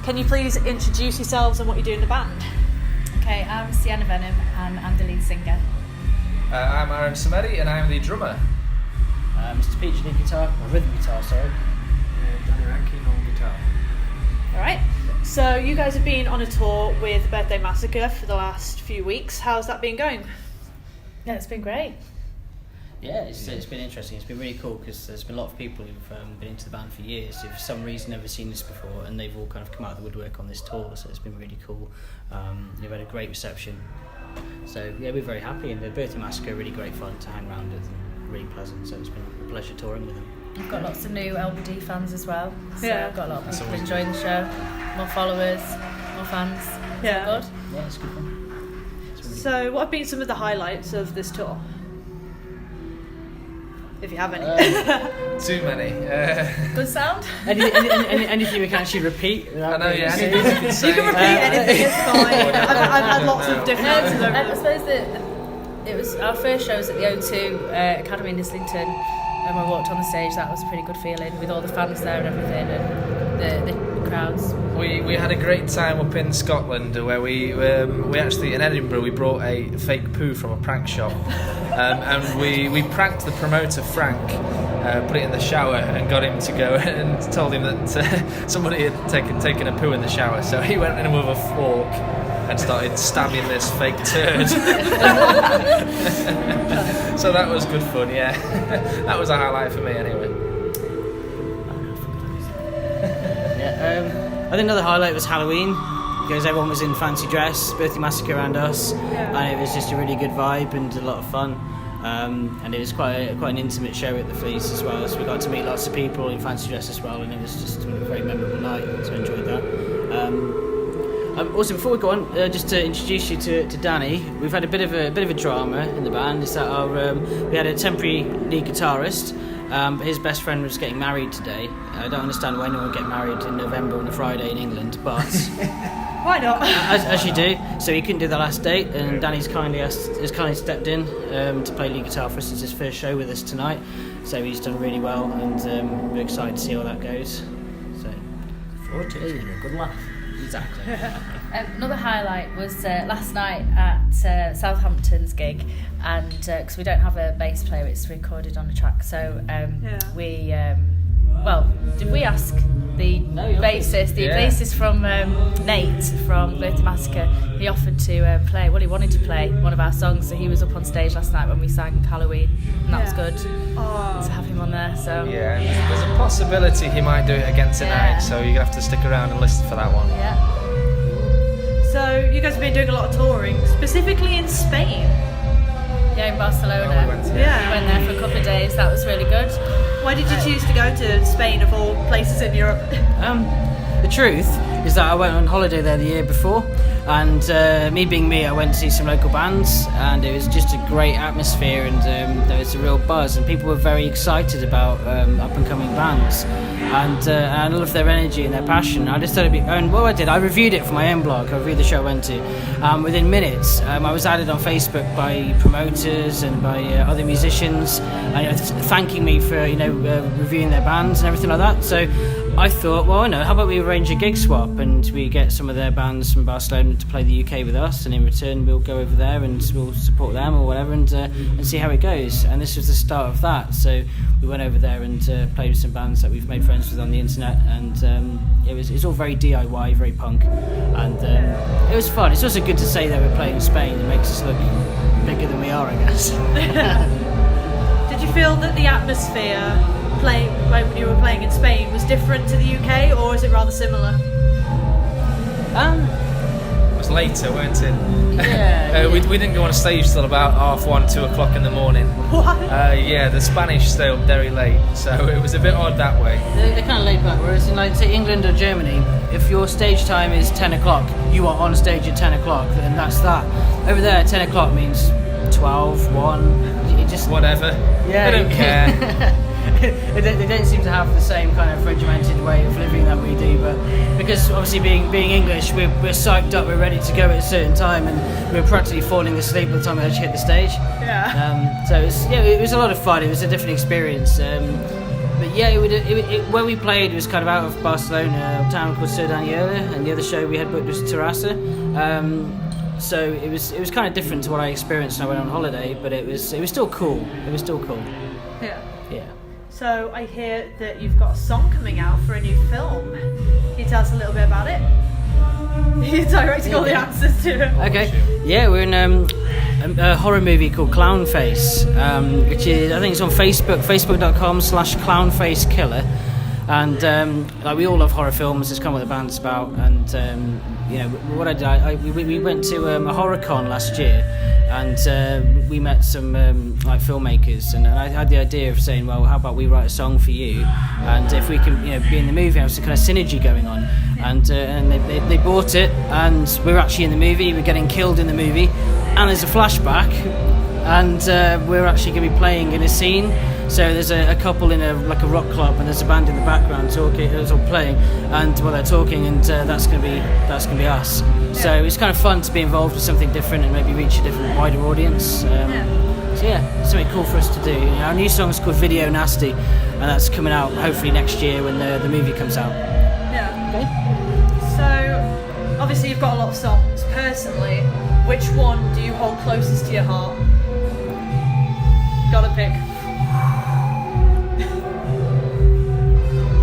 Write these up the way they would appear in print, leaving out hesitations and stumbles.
Can you please introduce yourselves and what you do in the band? Okay, I'm Sienna Venom and I'm the lead singer. I'm Aaron Samedi and I'm the drummer. Mr. Peach, lead guitar, or rhythm guitar, sorry. Danny Rankin on guitar. Alright, so you guys have been on a tour with Birthday Massacre for the last few weeks. How's that been going? Yeah, it's been great. Yeah, it's been interesting. It's been really cool because there's been a lot of people who've been into the band for years who've for some reason never seen this before, and they've all kind of come out of the woodwork on this tour, so it's been really cool. They've had a great reception. So yeah, we're very happy, and the Birthday Massacre are really great fun to hang around with and really pleasant, so it's been a pleasure touring with them. We've got lots of new LBD fans as well, so Yeah. I've got a lot of people enjoying the show, more followers, more fans. Yeah. It's all good. Yeah, it's good fun. So what have been some of the highlights of this tour? If you have any. Too many. Good sound? Anything we can actually repeat? I know, yeah. Anything you can say. You can repeat anything, it's fine. I've had lots of different answers over I them. suppose that it was our first show was at the O2 Academy in Islington, and when we walked on the stage, that was a pretty good feeling with all the fans there and everything, and the crowds. We had a great time up in Scotland where we actually in Edinburgh we brought a fake poo from a prank shop, and we pranked the promoter Frank, put it in the shower and got him to go and told him that somebody had taken a poo in the shower, so he went in with a fork and started stabbing this fake turd. So that was good fun, yeah. That was a highlight for me anyway. I think another highlight was Halloween, because everyone was in fancy dress, Birthday Massacre and us, and it was just a really good vibe and a lot of fun. And it was quite an intimate show at the Fleece as well, so we got to meet lots of people in fancy dress as well, and it was just a very memorable night, so I enjoyed that. Also, before we go on, just to introduce you to Danny, we've had a bit of a drama in the band. Is that we had a temporary lead guitarist. But his best friend was getting married today. I don't understand why anyone would get married in November on a Friday in England, but Why not? as you do. So he couldn't do the last date, and Danny's has kindly stepped in to play lead guitar for us. It's his first show with us tonight, so he's done really well, and we're excited to see how that goes. So, forward to it. It's gonna be a good laugh. Exactly. Another highlight was last night at Southampton's gig, and because we don't have a bass player, it's recorded on a track, so we did we ask the bassist from Nate from Birthday Massacre? He offered to play, well, he wanted to play one of our songs, so he was up on stage last night when we sang Halloween, and that was good to have him on there. So Yeah, there's a possibility he might do it again tonight, so you're gonna have to stick around and listen for that one. Yeah. So you guys have been doing a lot of touring, specifically in Spain. Yeah, in Barcelona. Oh, we went We went there for a couple of days. That was really good. Why did you choose to go to Spain of all places in Europe? The truth is that I went on holiday there the year before, and me being me, I went to see some local bands, and it was just a great atmosphere, and there was a real buzz, and people were very excited about up and coming bands, and I loved their energy and their passion. I just thought it'd be, and what I did, I reviewed it for my own blog. I reviewed the show I went to. Within minutes, I was added on Facebook by promoters and by other musicians, thanking me for reviewing their bands and everything like that. So I thought, well, how about we arrange a gig swap, and we get some of their bands from Barcelona to play the UK with us, and in return we'll go over there and we'll support them or whatever, and see how it goes. And this was the start of that. So we went over there and played with some bands that we've made friends with on the internet, and it's all very DIY, very punk, and it was fun. It's also good to say that we're playing in Spain. It makes us look bigger than we are, I guess. Did you feel that the atmosphere when you were playing in Spain was different to the UK, or is it rather similar? It was later, weren't it? Yeah. We didn't go on stage till about 1:30, 2 o'clock in the morning. What? The Spanish stayed up very late, so it was a bit odd that way. They're kind of laid back, whereas in, say, England or Germany, if your stage time is 10 o'clock, you are on stage at 10 o'clock, and that's that. Over there, 10 o'clock means 12, 1, you just... Whatever. Yeah. They don't care. They don't seem to have the same kind of regimented way of living that we do, but because obviously being English, we're psyched up, we're ready to go at a certain time, and we're practically falling asleep by the time we actually hit the stage. Yeah. So it was a lot of fun. It was a different experience. But yeah, where we played was kind of out of Barcelona, a town called Cerdanyola, and the other show we had booked was Terrassa. So it was kind of different to what I experienced when I went on holiday, but it was still cool. It was still cool. Yeah. Yeah. So I hear that you've got a song coming out for a new film. Can you tell us a little bit about it? You're directing all the answers to it. Okay. Yeah, we're in a horror movie called Clown Face, which is, I think it's on Facebook, facebook.com/clownfacekiller. And like we all love horror films. It's kind of what the band's about. And you know, what I did, we went to a horror con last year, and we met some like filmmakers, and I had the idea of saying, well, how about we write a song for you, and if we can, you know, be in the movie, there's a kind of synergy going on. And they bought it, and we're actually in the movie. We're getting killed in the movie, and there's a flashback, and we're actually going to be playing in a scene. So there's a couple in a rock club, and there's a band in the background talking. It's all playing, and they're talking, and that's gonna be us. So it's kind of fun to be involved with something different and maybe reach a different, wider audience. So yeah, it's something cool for us to do. You know, our new song's called Video Nasty, and that's coming out hopefully next year when the movie comes out. Yeah. Okay. So obviously you've got a lot of songs. Personally, which one do you hold closest to your heart? Gotta pick.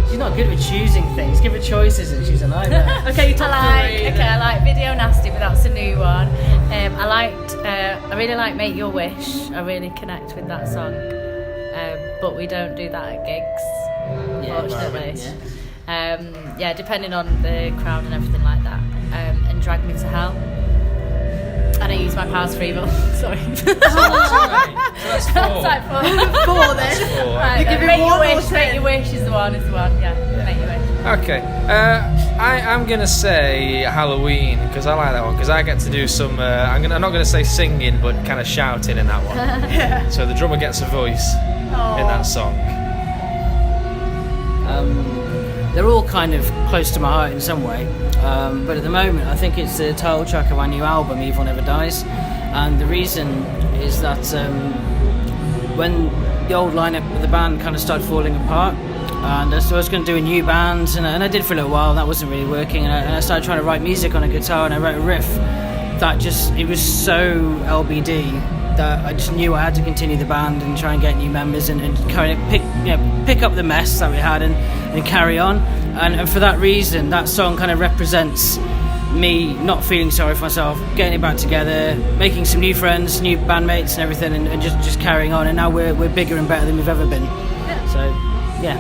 She's not good with choosing things. Give her choices and she's a nightmare. Okay, you I like Video Nasty, but that's a new one. I really like Make Your Wish. I really connect with that song. But we don't do that at gigs, unfortunately. Yeah, depending on the crowd and everything like that. And Drag Me to Hell. And I use my powers for evil. Sorry. That's four. That's like four then. Right, Make Your Wish is the one. Yeah. Make Your Wish. Okay. I'm gonna say Halloween because I like that one because I get to do some. I'm not gonna say singing, but kind of shouting in that one. Yeah. So the drummer gets a voice in that song. They're all kind of close to my heart in some way, but at the moment I think it's the title track of our new album, Evil Never Dies, and the reason is that when the old lineup of the band kind of started falling apart, and so I was going to do a new band, and I did for a little while, and that wasn't really working, and I started trying to write music on a guitar, and I wrote a riff that it was so LBD that I just knew I had to continue the band and try and get new members and kind of pick up the mess that we had and carry on. And for that reason, that song kind of represents me not feeling sorry for myself, getting it back together, making some new friends, new bandmates and everything, and just carrying on. And now we're bigger and better than we've ever been. So, yeah.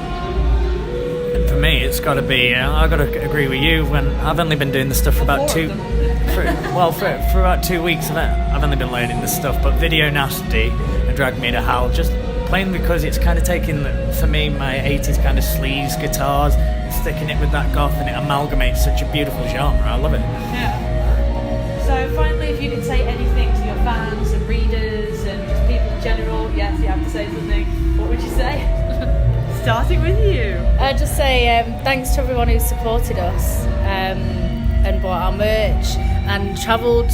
And for me, it's got to be. I've got to agree with you. When I've only been doing this stuff for about for about 2 weeks, I've only been learning this stuff. But Video Nasty and Drag Me to Hell, just plain because it's kind of taking, for me, my 80s kind of sleaze guitars, and sticking it with that goth, and it amalgamates such a beautiful genre. I love it. Yeah. So finally, if you could say anything to your fans and readers and just people in general, yes, you have to say something. What would you say? Starting with you. I'd just say thanks to everyone who supported us and bought our merch and travelled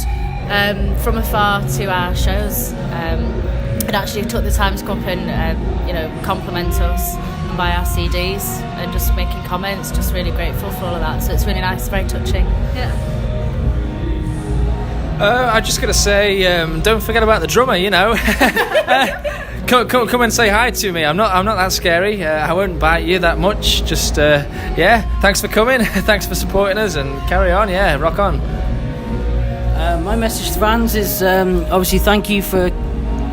from afar to our shows and actually took the time to come up and compliment us and buy our CDs and just making comments. Just really grateful for all of that. So it's really nice, very touching. Yeah. I'm just gonna say, don't forget about the drummer. You know, come and say hi to me. I'm not that scary. I won't bite you that much. Just thanks for coming. Thanks for supporting us, and carry on. Yeah, rock on. My message to fans is obviously thank you for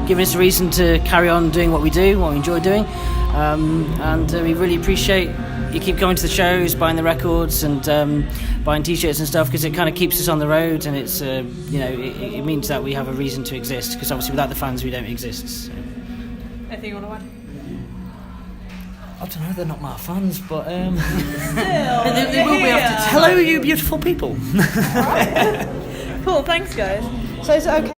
giving us a reason to carry on doing what we do, what we enjoy doing, and we really appreciate you keep coming to the shows, buying the records and buying t-shirts and stuff, because it kind of keeps us on the road, and it's it means that we have a reason to exist, because obviously without the fans we don't exist. So. Anything you want to add? I don't know, they're not my fans, but Still, they will be after. Hello, you beautiful people. Cool, thanks guys. So is it okay?